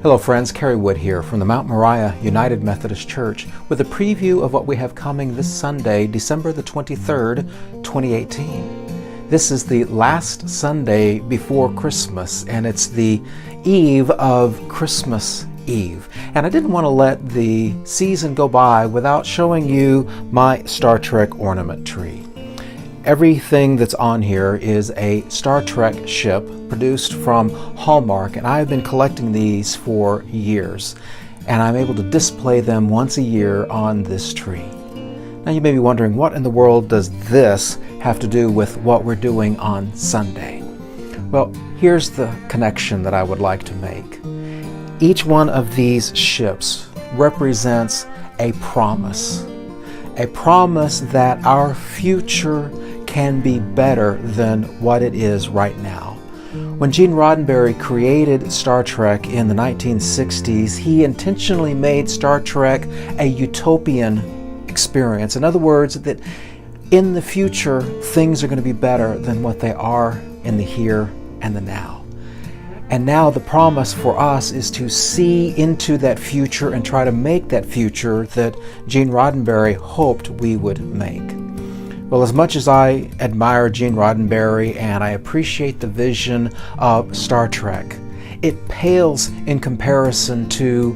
Hello friends, Kerry here from the Mount Moriah United Methodist Church with a preview of what we have coming this Sunday, December the 23rd, 2018. This is the last Sunday before Christmas, and it's the eve of Christmas Eve. And I didn't want to let the season go by without showing you my Star Trek ornament tree. Everything that's on here is a Star Trek ship produced from Hallmark, and I've been collecting these for years, and I'm able to display them once a year on this tree. Now you may be wondering, what in the world does this have to do with what we're doing on Sunday? Well, here's the connection that I would like to make. Each one of these ships represents a promise that our future can be better than what it is right now. When Gene Roddenberry created Star Trek in the 1960s, he intentionally made Star Trek a utopian experience. In other words, that in the future, things are going to be better than what they are in the here and the now. And now the promise for us is to see into that future and try to make that future that Gene Roddenberry hoped we would make. Well, as much as I admire Gene Roddenberry and I appreciate the vision of Star Trek, it pales in comparison to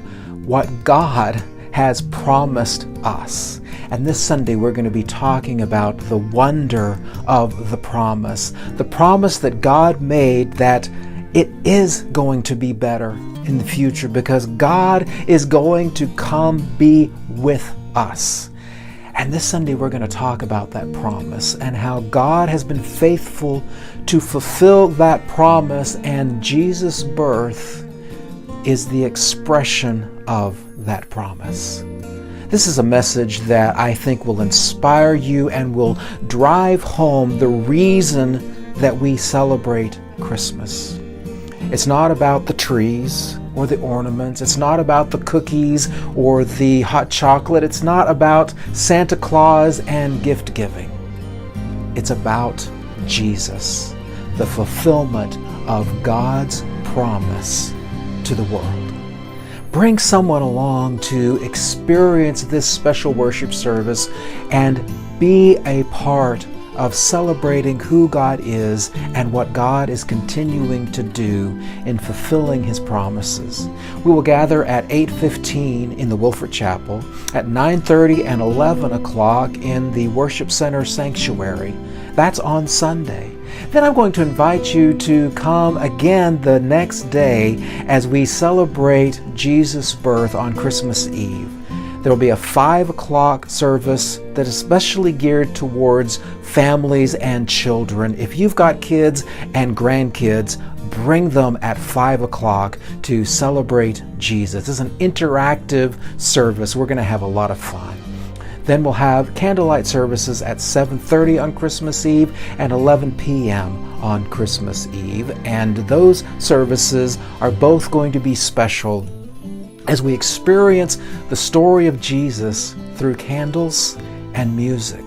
what God has promised us. And this Sunday we're going to be talking about the wonder of the promise that God made, that it is going to be better in the future because God is going to come be with us. And this Sunday we're going to talk about that promise and how God has been faithful to fulfill that promise, and Jesus' birth is the expression of that promise. This is a message that I think will inspire you and will drive home the reason that we celebrate Christmas. It's not about the trees or the ornaments. It's not about the cookies or the hot chocolate. It's not about Santa Claus and gift giving. It's about Jesus, the fulfillment of God's promise to the world. Bring someone along to experience this special worship service and be a part of celebrating who God is and what God is continuing to do in fulfilling His promises. We will gather at 8:15 in the Wilford Chapel, at 9:30 and 11 o'clock in the Worship Center Sanctuary. That's on Sunday. Then I'm going to invite you to come again the next day as we celebrate Jesus' birth on Christmas Eve. There will be a 5 o'clock service that is especially geared towards families and children. If you've got kids and grandkids, bring them at 5 o'clock to celebrate Jesus. This is an interactive service. We're going to have a lot of fun. Then we'll have candlelight services at 7:30 on Christmas Eve and 11 p.m. on Christmas Eve. And those services are both going to be special as we experience the story of Jesus through candles and music.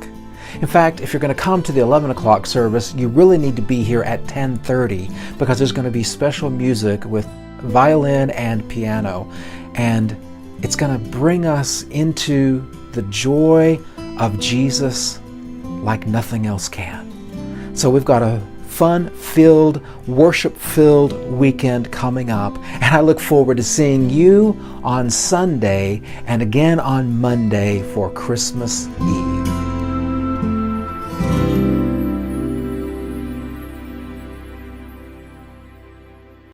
In fact, if you're going to come to the 11 o'clock service, you really need to be here at 10:30 because there's going to be special music with violin and piano. And it's going to bring us into the joy of Jesus like nothing else can. So we've got a fun-filled, worship-filled weekend coming up, and I look forward to seeing you on Sunday and again on Monday for Christmas Eve.